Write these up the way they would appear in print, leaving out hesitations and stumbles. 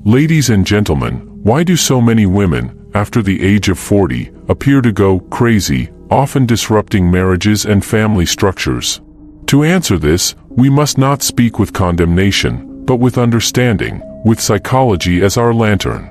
Ladies and gentlemen, why do so many women, after the age of 40, appear to go crazy, often disrupting marriages and family structures? To answer this, we must not speak with condemnation, but with understanding, with psychology as our lantern.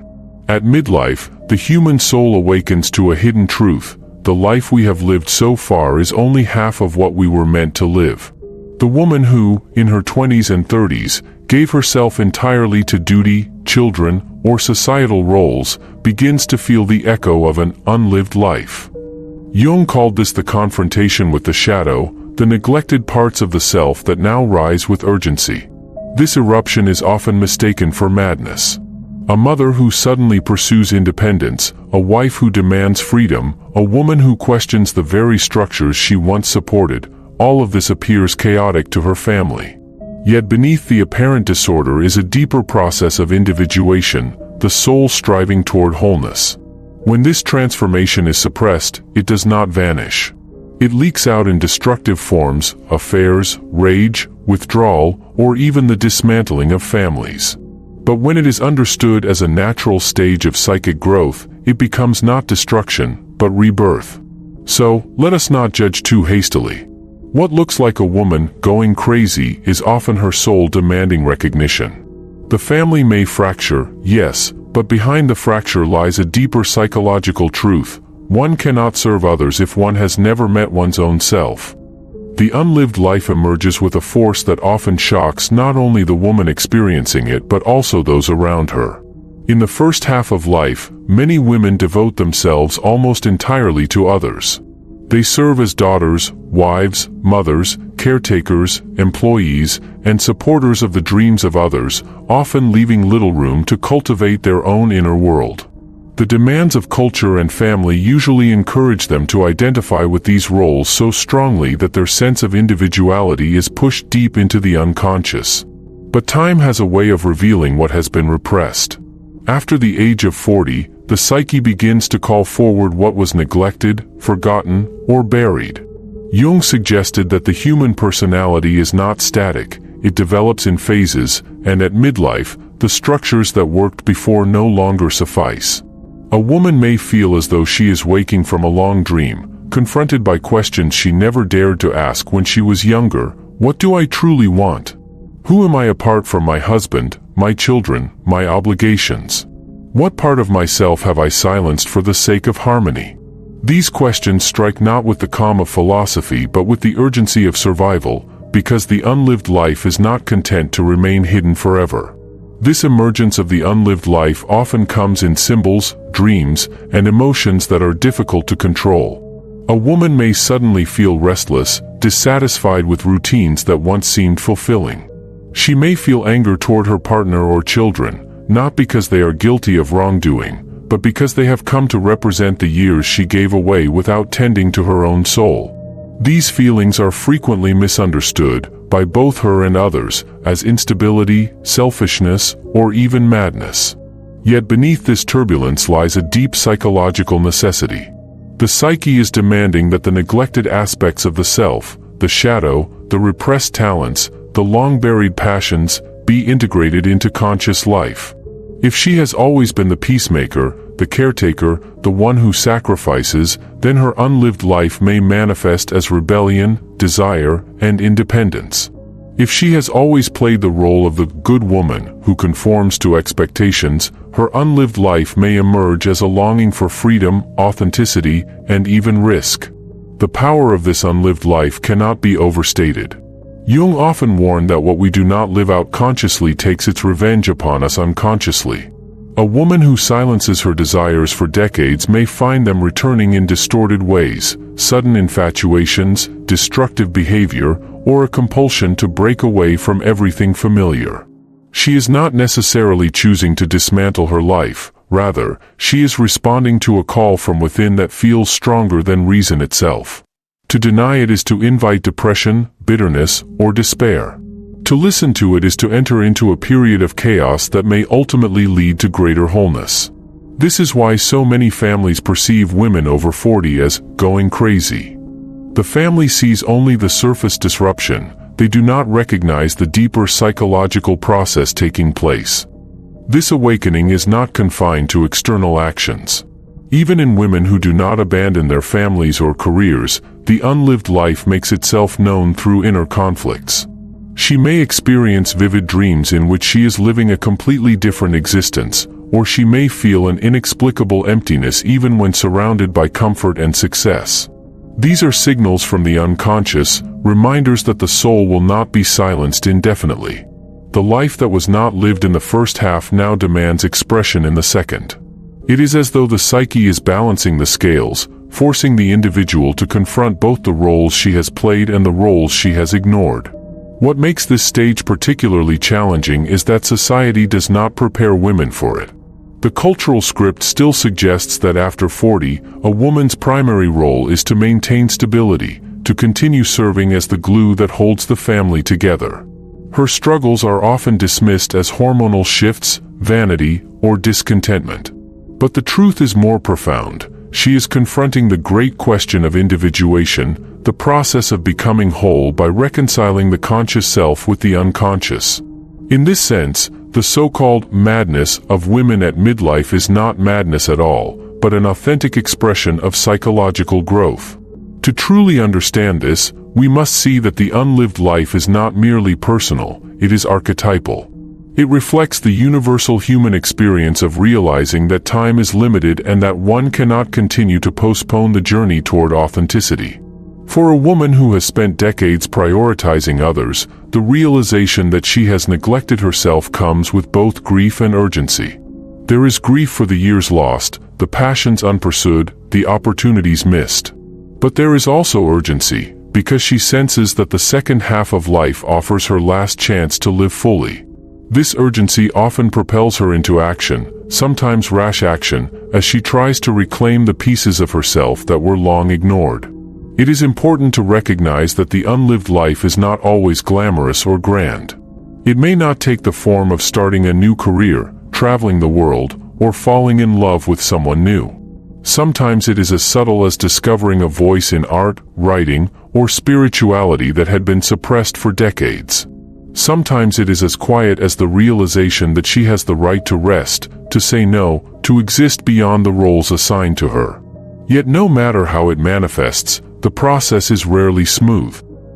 At midlife, the human soul awakens to a hidden truth: the life we have lived so far is only half of what we were meant to live. The woman who, in her 20s and 30s, gave herself entirely to duty, children, or societal roles, begins to feel the echo of an unlived life. Jung called this the confrontation with the shadow, the neglected parts of the self that now rise with urgency. This eruption is often mistaken for madness. A mother who suddenly pursues independence, a wife who demands freedom, a woman who questions the very structures she once supported, all of this appears chaotic to her family. Yet beneath the apparent disorder is a deeper process of individuation, the soul striving toward wholeness. When this transformation is suppressed, it does not vanish. It leaks out in destructive forms: affairs, rage, withdrawal, or even the dismantling of families. But when it is understood as a natural stage of psychic growth, it becomes not destruction, but rebirth. So, let us not judge too hastily. What looks like a woman going crazy is often her soul demanding recognition. The family may fracture, yes, but behind the fracture lies a deeper psychological truth: one cannot serve others if one has never met one's own self. The unlived life emerges with a force that often shocks not only the woman experiencing it but also those around her. In the first half of life, many women devote themselves almost entirely to others. They serve as daughters, wives, mothers, caretakers, employees, and supporters of the dreams of others, often leaving little room to cultivate their own inner world. The demands of culture and family usually encourage them to identify with these roles so strongly that their sense of individuality is pushed deep into the unconscious. But time has a way of revealing what has been repressed. After the age of 40, the psyche begins to call forward what was neglected, forgotten, or buried. Jung suggested that the human personality is not static, it develops in phases, and at midlife, the structures that worked before no longer suffice. A woman may feel as though she is waking from a long dream, confronted by questions she never dared to ask when she was younger. What do I truly want? Who am I apart from my husband, my children, my obligations? What part of myself have I silenced for the sake of harmony? These questions strike not with the calm of philosophy but with the urgency of survival, because the unlived life is not content to remain hidden forever. This emergence of the unlived life often comes in symbols, dreams, and emotions that are difficult to control. A woman may suddenly feel restless, dissatisfied with routines that once seemed fulfilling. She may feel anger toward her partner or children, not because they are guilty of wrongdoing, but because they have come to represent the years she gave away without tending to her own soul. These feelings are frequently misunderstood, by both her and others, as instability, selfishness, or even madness. Yet beneath this turbulence lies a deep psychological necessity. The psyche is demanding that the neglected aspects of the self, the shadow, the repressed talents, the long-buried passions, be integrated into conscious life. If she has always been the peacemaker, the caretaker, the one who sacrifices, then her unlived life may manifest as rebellion, desire, and independence. If she has always played the role of the good woman who conforms to expectations, her unlived life may emerge as a longing for freedom, authenticity, and even risk. The power of this unlived life cannot be overstated. Jung often warned that what we do not live out consciously takes its revenge upon us unconsciously. A woman who silences her desires for decades may find them returning in distorted ways: sudden infatuations, destructive behavior, or a compulsion to break away from everything familiar. She is not necessarily choosing to dismantle her life, rather, she is responding to a call from within that feels stronger than reason itself. To deny it is to invite depression, bitterness, or despair. To listen to it is to enter into a period of chaos that may ultimately lead to greater wholeness. This is why so many families perceive women over 40 as going crazy. The family sees only the surface disruption, they do not recognize the deeper psychological process taking place. This awakening is not confined to external actions. Even in women who do not abandon their families or careers, the unlived life makes itself known through inner conflicts. She may experience vivid dreams in which she is living a completely different existence, or she may feel an inexplicable emptiness even when surrounded by comfort and success. These are signals from the unconscious, reminders that the soul will not be silenced indefinitely. The life that was not lived in the first half now demands expression in the second. It is as though the psyche is balancing the scales, forcing the individual to confront both the roles she has played and the roles she has ignored. What makes this stage particularly challenging is that society does not prepare women for it. The cultural script still suggests that after 40, a woman's primary role is to maintain stability, to continue serving as the glue that holds the family together. Her struggles are often dismissed as hormonal shifts, vanity, or discontentment. But the truth is more profound. She is confronting the great question of individuation, the process of becoming whole by reconciling the conscious self with the unconscious. In this sense, the so-called madness of women at midlife is not madness at all, but an authentic expression of psychological growth. To truly understand this, we must see that the unlived life is not merely personal, it is archetypal. It reflects the universal human experience of realizing that time is limited and that one cannot continue to postpone the journey toward authenticity. For a woman who has spent decades prioritizing others, the realization that she has neglected herself comes with both grief and urgency. There is grief for the years lost, the passions unpursued, the opportunities missed. But there is also urgency, because she senses that the second half of life offers her last chance to live fully. This urgency often propels her into action, sometimes rash action, as she tries to reclaim the pieces of herself that were long ignored. It is important to recognize that the unlived life is not always glamorous or grand. It may not take the form of starting a new career, traveling the world, or falling in love with someone new. Sometimes it is as subtle as discovering a voice in art, writing, or spirituality that had been suppressed for decades. Sometimes it is as quiet as the realization that she has the right to rest, to say no, to exist beyond the roles assigned to her. Yet no matter how it manifests, the process is rarely smooth.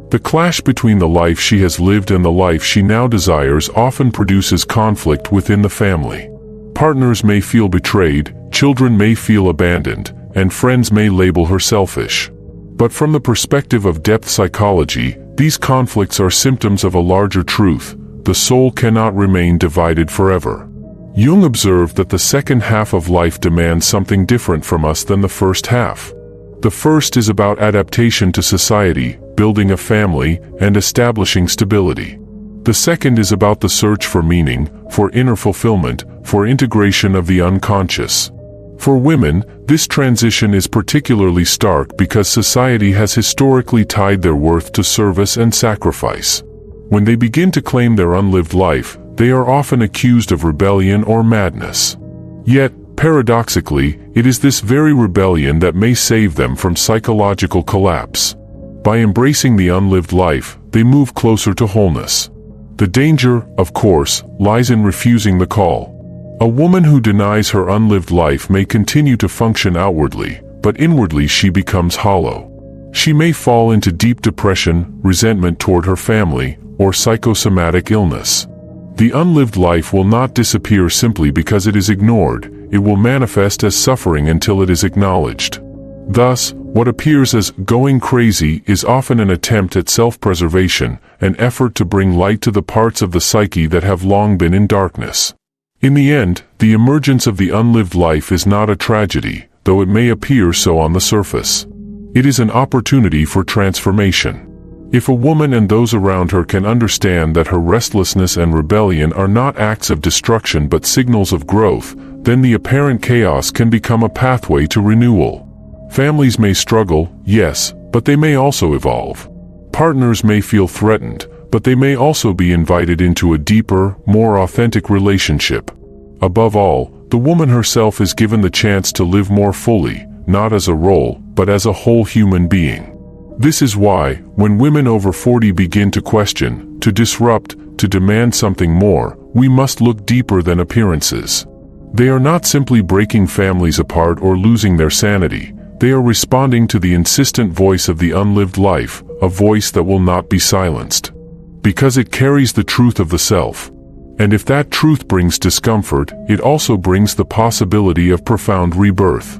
The clash between the life she has lived and the life she now desires often produces conflict within the family. Partners may feel betrayed, children may feel abandoned, and friends may label her selfish. But from the perspective of depth psychology, these conflicts are symptoms of a larger truth: the soul cannot remain divided forever. Jung observed that the second half of life demands something different from us than the first half. The first is about adaptation to society, building a family, and establishing stability. The second is about the search for meaning, for inner fulfillment, for integration of the unconscious. For women, this transition is particularly stark because society has historically tied their worth to service and sacrifice. When they begin to claim their unlived life, they are often accused of rebellion or madness. Yet, paradoxically, it is this very rebellion that may save them from psychological collapse. By embracing the unlived life, they move closer to wholeness. The danger, of course, lies in refusing the call. A woman who denies her unlived life may continue to function outwardly, but inwardly she becomes hollow. She may fall into deep depression, resentment toward her family, or psychosomatic illness. The unlived life will not disappear simply because it is ignored. It will manifest as suffering until it is acknowledged. Thus, what appears as going crazy is often an attempt at self-preservation, an effort to bring light to the parts of the psyche that have long been in darkness. In the end, the emergence of the unlived life is not a tragedy, though it may appear so on the surface. It is an opportunity for transformation. If a woman and those around her can understand that her restlessness and rebellion are not acts of destruction but signals of growth, then the apparent chaos can become a pathway to renewal. Families may struggle, yes, but they may also evolve. Partners may feel threatened, but they may also be invited into a deeper, more authentic relationship. Above all, the woman herself is given the chance to live more fully, not as a role, but as a whole human being. This is why, when women over 40 begin to question, to disrupt, to demand something more, we must look deeper than appearances. They are not simply breaking families apart or losing their sanity. They are responding to the insistent voice of the unlived life, a voice that will not be silenced. Because it carries the truth of the self. And if that truth brings discomfort, it also brings the possibility of profound rebirth.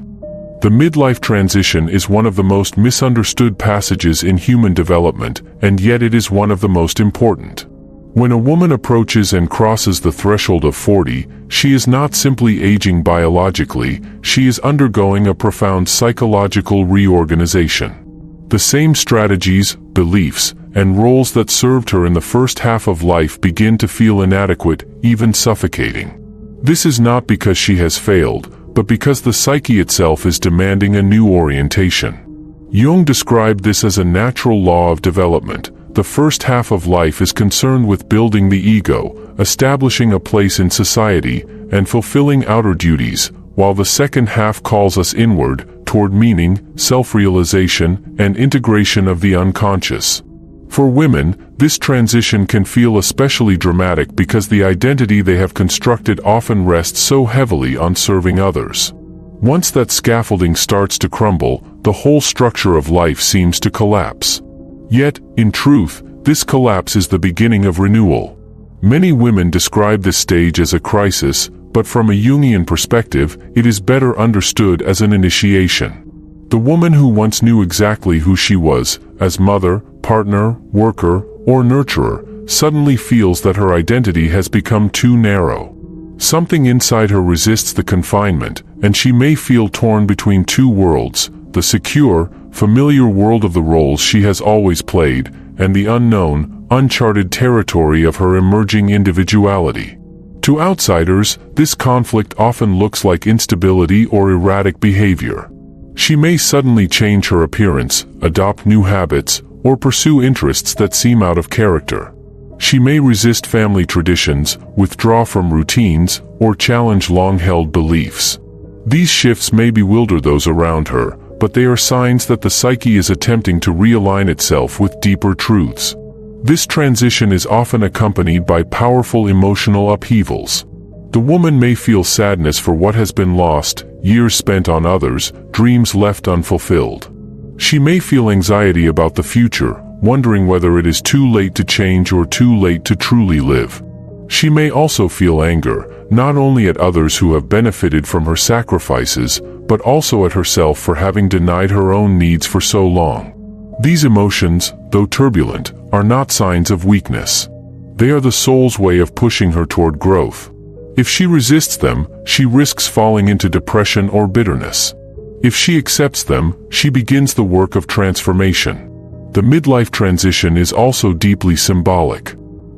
The midlife transition is one of the most misunderstood passages in human development, and yet it is one of the most important. When a woman approaches and crosses the threshold of 40, she is not simply aging biologically, she is undergoing a profound psychological reorganization. The same strategies, beliefs, and roles that served her in the first half of life begin to feel inadequate, even suffocating. This is not because she has failed, but because the psyche itself is demanding a new orientation. Jung described this as a natural law of development. The first half of life is concerned with building the ego, establishing a place in society, and fulfilling outer duties, while the second half calls us inward, toward meaning, self-realization, and integration of the unconscious. For women, this transition can feel especially dramatic because the identity they have constructed often rests so heavily on serving others. Once that scaffolding starts to crumble, the whole structure of life seems to collapse. Yet, in truth, this collapse is the beginning of renewal. Many women describe this stage as a crisis, but from a Jungian perspective, it is better understood as an initiation. The woman who once knew exactly who she was, as mother, partner, worker, or nurturer, suddenly feels that her identity has become too narrow. Something inside her resists the confinement, and she may feel torn between two worlds, the secure, familiar world of the roles she has always played, and the unknown, uncharted territory of her emerging individuality. To outsiders, this conflict often looks like instability or erratic behavior. She may suddenly change her appearance, adopt new habits, or pursue interests that seem out of character. She may resist family traditions, withdraw from routines, or challenge long-held beliefs. These shifts may bewilder those around her, but they are signs that the psyche is attempting to realign itself with deeper truths. This transition is often accompanied by powerful emotional upheavals. The woman may feel sadness for what has been lost, years spent on others, dreams left unfulfilled. She may feel anxiety about the future, wondering whether it is too late to change or too late to truly live. She may also feel anger, not only at others who have benefited from her sacrifices, but also at herself for having denied her own needs for so long. These emotions, though turbulent, are not signs of weakness. They are the soul's way of pushing her toward growth. If she resists them, she risks falling into depression or bitterness. If she accepts them, she begins the work of transformation. The midlife transition is also deeply symbolic.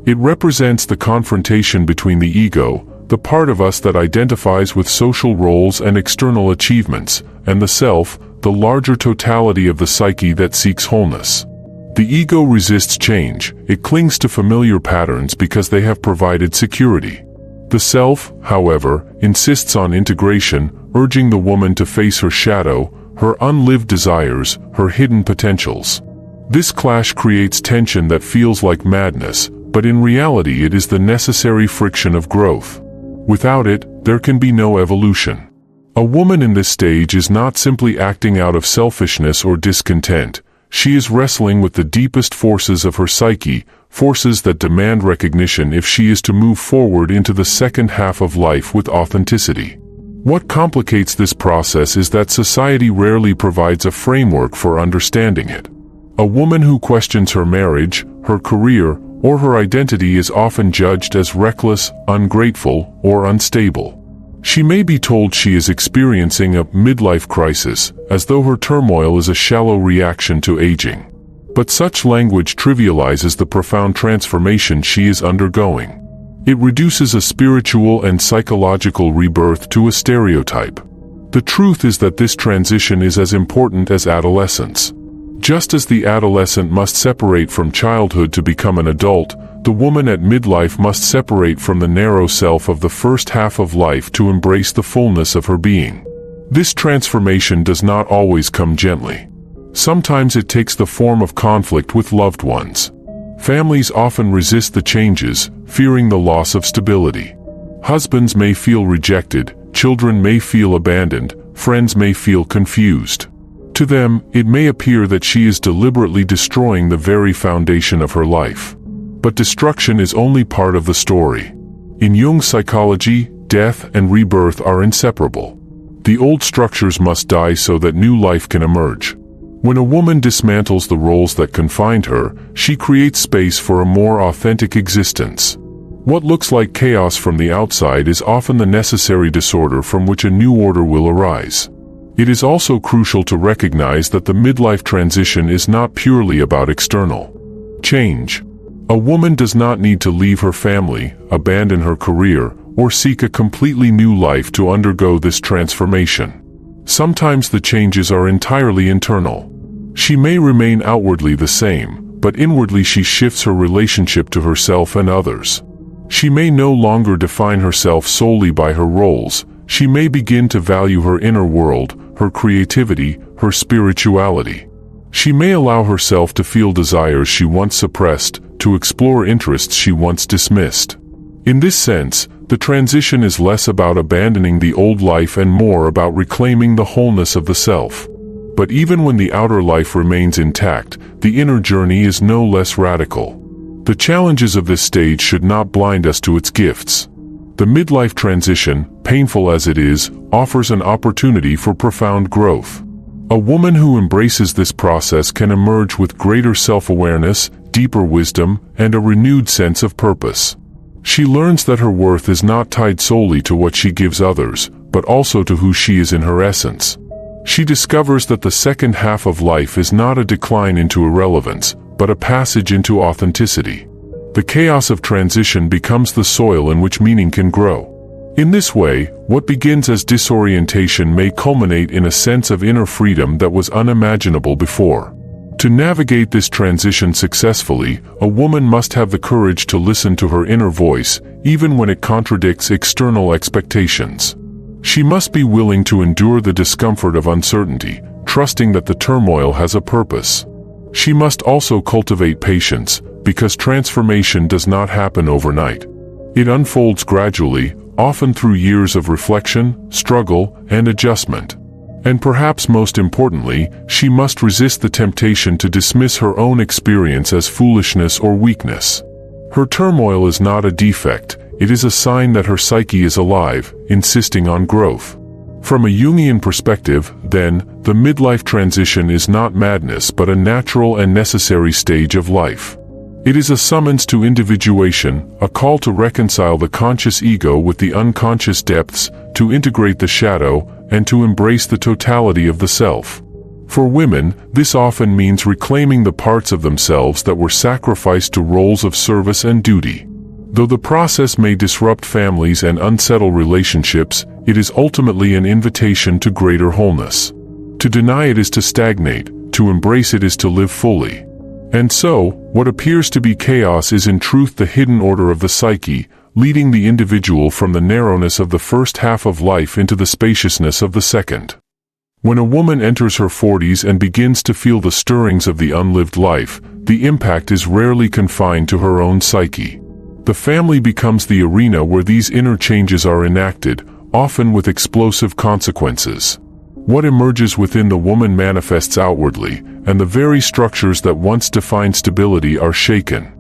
It represents the confrontation between the ego, the part of us that identifies with social roles and external achievements, and the self, the larger totality of the psyche that seeks wholeness. The ego resists change, it clings to familiar patterns because they have provided security. The self, however, insists on integration, urging the woman to face her shadow, her unlived desires, her hidden potentials. This clash creates tension that feels like madness, but in reality it is the necessary friction of growth. Without it, there can be no evolution. A woman in this stage is not simply acting out of selfishness or discontent. She is wrestling with the deepest forces of her psyche, forces that demand recognition if she is to move forward into the second half of life with authenticity. What complicates this process is that society rarely provides a framework for understanding it. A woman who questions her marriage, her career, or her identity is often judged as reckless, ungrateful, or unstable. She may be told she is experiencing a midlife crisis, as though her turmoil is a shallow reaction to aging. But such language trivializes the profound transformation she is undergoing. It reduces a spiritual and psychological rebirth to a stereotype. The truth is that this transition is as important as adolescence. Just as the adolescent must separate from childhood to become an adult, the woman at midlife must separate from the narrow self of the first half of life to embrace the fullness of her being. This transformation does not always come gently. Sometimes it takes the form of conflict with loved ones. Families often resist the changes, fearing the loss of stability. Husbands may feel rejected, children may feel abandoned, friends may feel confused. To them, it may appear that she is deliberately destroying the very foundation of her life. But destruction is only part of the story. In Jung's psychology, death and rebirth are inseparable. The old structures must die so that new life can emerge. When a woman dismantles the roles that confined her, she creates space for a more authentic existence. What looks like chaos from the outside is often the necessary disorder from which a new order will arise. It is also crucial to recognize that the midlife transition is not purely about external change. A woman does not need to leave her family, abandon her career, or seek a completely new life to undergo this transformation. Sometimes the changes are entirely internal. She may remain outwardly the same, but inwardly she shifts her relationship to herself and others. She may no longer define herself solely by her roles. She may begin to value her inner world, her creativity, her spirituality. She may allow herself to feel desires she once suppressed, to explore interests she once dismissed. In this sense, the transition is less about abandoning the old life and more about reclaiming the wholeness of the self. But even when the outer life remains intact, the inner journey is no less radical. The challenges of this stage should not blind us to its gifts. The midlife transition, painful as it is, offers an opportunity for profound growth. A woman who embraces this process can emerge with greater self-awareness, deeper wisdom, and a renewed sense of purpose. She learns that her worth is not tied solely to what she gives others, but also to who she is in her essence. She discovers that the second half of life is not a decline into irrelevance, but a passage into authenticity. The chaos of transition becomes the soil in which meaning can grow. In this way, what begins as disorientation may culminate in a sense of inner freedom that was unimaginable before. To navigate this transition successfully, a woman must have the courage to listen to her inner voice, even when it contradicts external expectations. She must be willing to endure the discomfort of uncertainty, trusting that the turmoil has a purpose. She must also cultivate patience, because transformation does not happen overnight. It unfolds gradually, often through years of reflection, struggle, and adjustment. And perhaps most importantly, she must resist the temptation to dismiss her own experience as foolishness or weakness. Her turmoil is not a defect, it is a sign that her psyche is alive, insisting on growth. From a Jungian perspective, then, the midlife transition is not madness but a natural and necessary stage of life. It is a summons to individuation, a call to reconcile the conscious ego with the unconscious depths, to integrate the shadow, and to embrace the totality of the self. For women, this often means reclaiming the parts of themselves that were sacrificed to roles of service and duty. Though the process may disrupt families and unsettle relationships, it is ultimately an invitation to greater wholeness. To deny it is to stagnate, to embrace it is to live fully. And so, what appears to be chaos is in truth the hidden order of the psyche, leading the individual from the narrowness of the first half of life into the spaciousness of the second. When a woman enters her 40s and begins to feel the stirrings of the unlived life, the impact is rarely confined to her own psyche. The family becomes the arena where these inner changes are enacted, often with explosive consequences. What emerges within the woman manifests outwardly, and the very structures that once defined stability are shaken.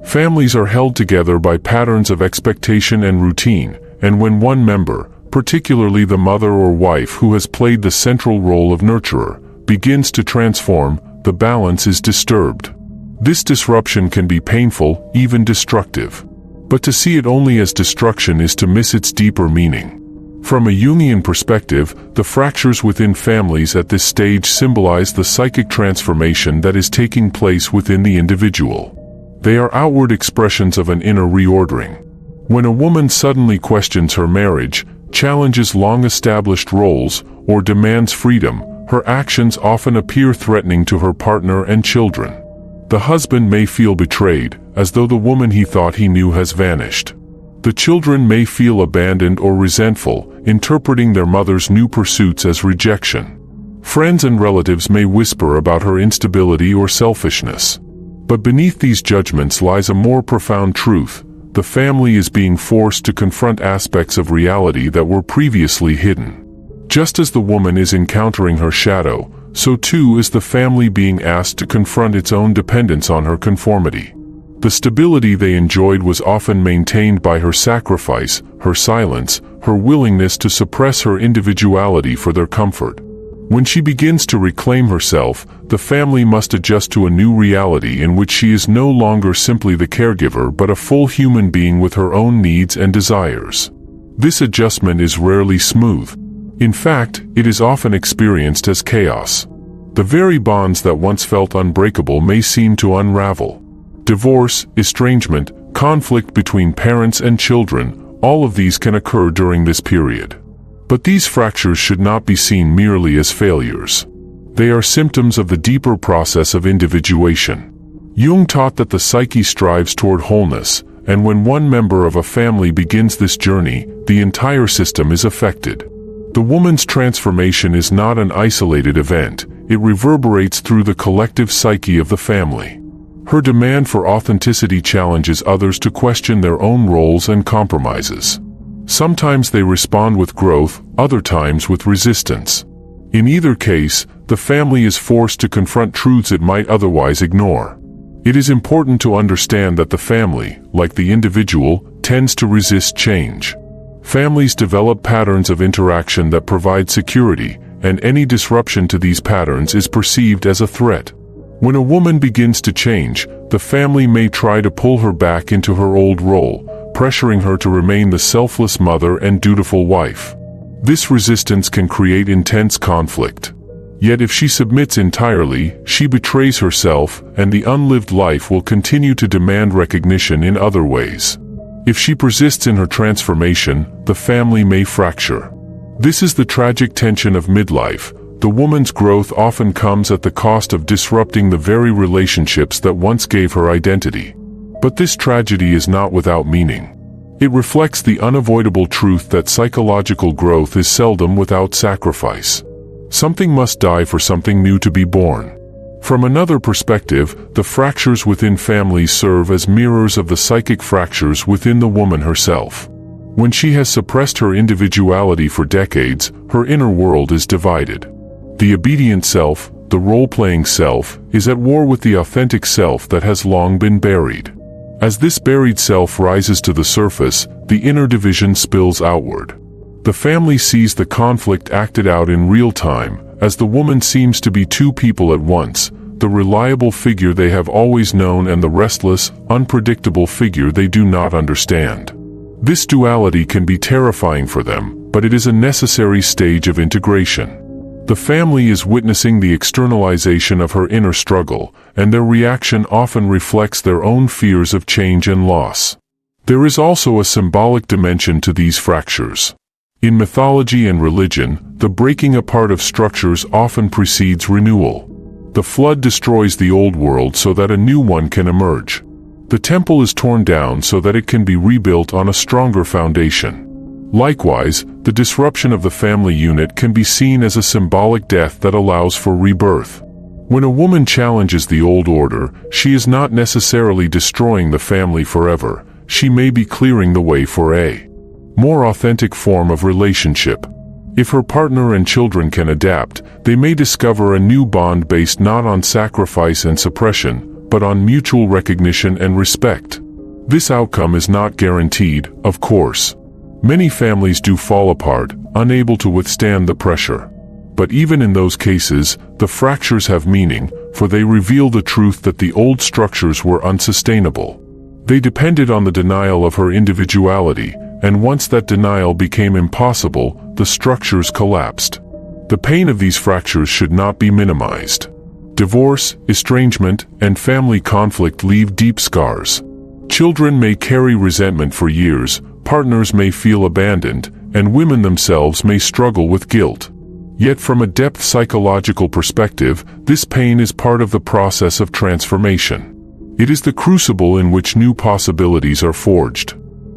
Families are held together by patterns of expectation and routine, and when one member, particularly the mother or wife who has played the central role of nurturer, begins to transform, the balance is disturbed. This disruption can be painful, even destructive. But to see it only as destruction is to miss its deeper meaning. From a Jungian perspective, the fractures within families at this stage symbolize the psychic transformation that is taking place within the individual. They are outward expressions of an inner reordering. When a woman suddenly questions her marriage, challenges long-established roles, or demands freedom, her actions often appear threatening to her partner and children. The husband may feel betrayed, as though the woman he thought he knew has vanished. The children may feel abandoned or resentful, interpreting their mother's new pursuits as rejection. Friends and relatives may whisper about her instability or selfishness. But beneath these judgments lies a more profound truth. the family is being forced to confront aspects of reality that were previously hidden. Just as the woman is encountering her shadow, so too is the family being asked to confront its own dependence on her conformity. The stability they enjoyed was often maintained by her sacrifice, her silence, her willingness to suppress her individuality for their comfort. When she begins to reclaim herself, the family must adjust to a new reality in which she is no longer simply the caregiver but a full human being with her own needs and desires. This adjustment is rarely smooth. In fact, it is often experienced as chaos. The very bonds that once felt unbreakable may seem to unravel. Divorce, estrangement, conflict between parents and children, all of these can occur during this period. But these fractures should not be seen merely as failures. They are symptoms of the deeper process of individuation. Jung taught that the psyche strives toward wholeness, and when one member of a family begins this journey, the entire system is affected. The woman's transformation is not an isolated event, it reverberates through the collective psyche of the family. Her demand for authenticity challenges others to question their own roles and compromises. Sometimes they respond with growth, other times with resistance. In either case, the family is forced to confront truths it might otherwise ignore. It is important to understand that the family, like the individual, tends to resist change. Families develop patterns of interaction that provide security, and any disruption to these patterns is perceived as a threat. When a woman begins to change, the family may try to pull her back into her old role, pressuring her to remain the selfless mother and dutiful wife. This resistance can create intense conflict. Yet if she submits entirely, she betrays herself, and the unlived life will continue to demand recognition in other ways. If she persists in her transformation, the family may fracture. This is the tragic tension of midlife. The woman's growth often comes at the cost of disrupting the very relationships that once gave her identity. But this tragedy is not without meaning. It reflects the unavoidable truth that psychological growth is seldom without sacrifice. Something must die for something new to be born. From another perspective, the fractures within families serve as mirrors of the psychic fractures within the woman herself. When she has suppressed her individuality for decades, her inner world is divided. The obedient self, the role-playing self, is at war with the authentic self that has long been buried. As this buried self rises to the surface, the inner division spills outward. The family sees the conflict acted out in real time, as the woman seems to be two people at once, the reliable figure they have always known and the restless, unpredictable figure they do not understand. This duality can be terrifying for them, but it is a necessary stage of integration. The family is witnessing the externalization of her inner struggle, and their reaction often reflects their own fears of change and loss. There is also a symbolic dimension to these fractures. In mythology and religion, the breaking apart of structures often precedes renewal. The flood destroys the old world so that a new one can emerge. The temple is torn down so that it can be rebuilt on a stronger foundation. Likewise, the disruption of the family unit can be seen as a symbolic death that allows for rebirth. When a woman challenges the old order, she is not necessarily destroying the family forever. She may be clearing the way for a more authentic form of relationship. If her partner and children can adapt, they may discover a new bond based not on sacrifice and suppression, but on mutual recognition and respect. This outcome is not guaranteed, of course. Many families do fall apart, unable to withstand the pressure. But even in those cases, the fractures have meaning, for they reveal the truth that the old structures were unsustainable. They depended on the denial of her individuality, and once that denial became impossible, the structures collapsed. The pain of these fractures should not be minimized. Divorce, estrangement, and family conflict leave deep scars. Children may carry resentment for years, partners may feel abandoned, and women themselves may struggle with guilt. Yet from a depth psychological perspective, this pain is part of the process of transformation. It is the crucible in which new possibilities are forged.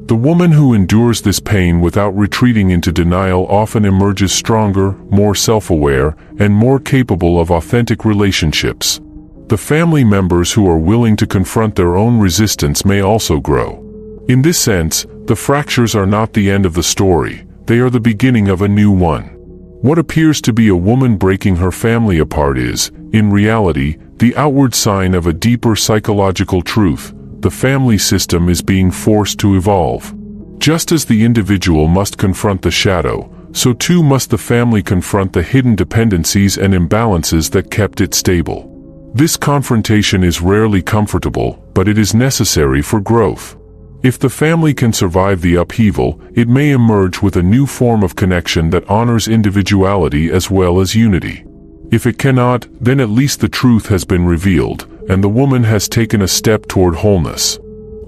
The woman who endures this pain without retreating into denial often emerges stronger, more self-aware, and more capable of authentic relationships. The family members who are willing to confront their own resistance may also grow. In this sense, the fractures are not the end of the story, they are the beginning of a new one. What appears to be a woman breaking her family apart is, in reality, the outward sign of a deeper psychological truth. The family system is being forced to evolve. Just as the individual must confront the shadow, so too must the family confront the hidden dependencies and imbalances that kept it stable. This confrontation is rarely comfortable, but it is necessary for growth. If the family can survive the upheaval, it may emerge with a new form of connection that honors individuality as well as unity. If it cannot, then at least the truth has been revealed, and the woman has taken a step toward wholeness.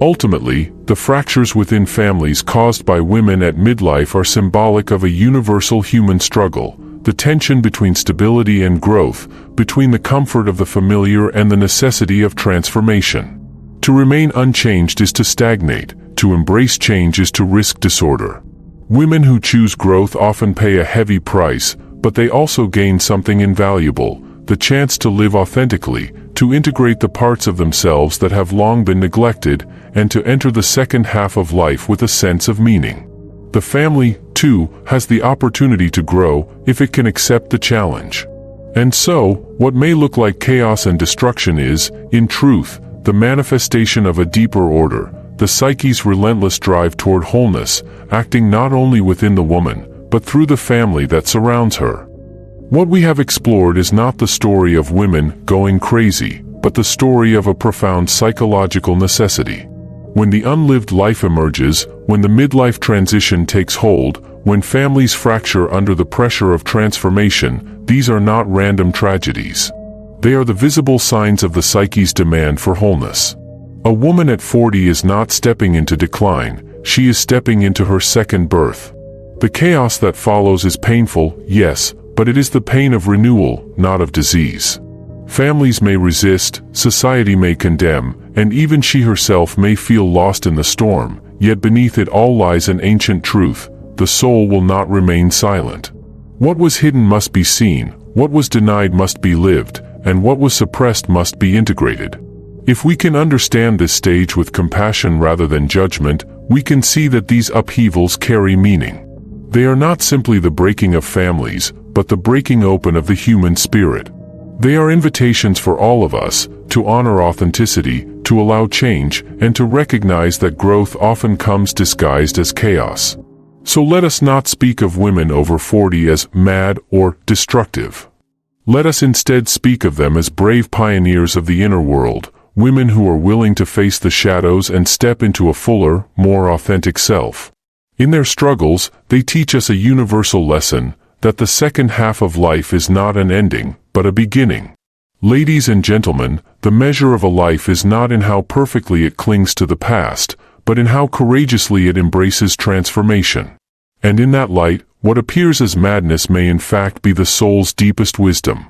Ultimately, the fractures within families caused by women at midlife are symbolic of a universal human struggle, the tension between stability and growth, between the comfort of the familiar and the necessity of transformation. To remain unchanged is to stagnate, to embrace change is to risk disorder. Women who choose growth often pay a heavy price, but they also gain something invaluable, the chance to live authentically, to integrate the parts of themselves that have long been neglected, and to enter the second half of life with a sense of meaning. The family, too, has the opportunity to grow if it can accept the challenge. And so, what may look like chaos and destruction is, in truth, the manifestation of a deeper order, the psyche's relentless drive toward wholeness, acting not only within the woman, but through the family that surrounds her. What we have explored is not the story of women going crazy, but the story of a profound psychological necessity. When the unlived life emerges, when the midlife transition takes hold, when families fracture under the pressure of transformation, these are not random tragedies. They are the visible signs of the psyche's demand for wholeness. A woman at 40 is not stepping into decline, she is stepping into her second birth. The chaos that follows is painful, yes, but it is the pain of renewal, not of disease. Families may resist, society may condemn, and even she herself may feel lost in the storm, yet beneath it all lies an ancient truth: the soul will not remain silent. What was hidden must be seen, what was denied must be lived, and what was suppressed must be integrated. If we can understand this stage with compassion rather than judgment, we can see that these upheavals carry meaning. They are not simply the breaking of families, but the breaking open of the human spirit. They are invitations for all of us to honor authenticity, to allow change, and to recognize that growth often comes disguised as chaos. So let us not speak of women over 40 as mad or destructive. Let us instead speak of them as brave pioneers of the inner world, women who are willing to face the shadows and step into a fuller, more authentic self. In their struggles, they teach us a universal lesson, that the second half of life is not an ending, but a beginning. Ladies and gentlemen, the measure of a life is not in how perfectly it clings to the past, but in how courageously it embraces transformation. And in that light, what appears as madness may in fact be the soul's deepest wisdom.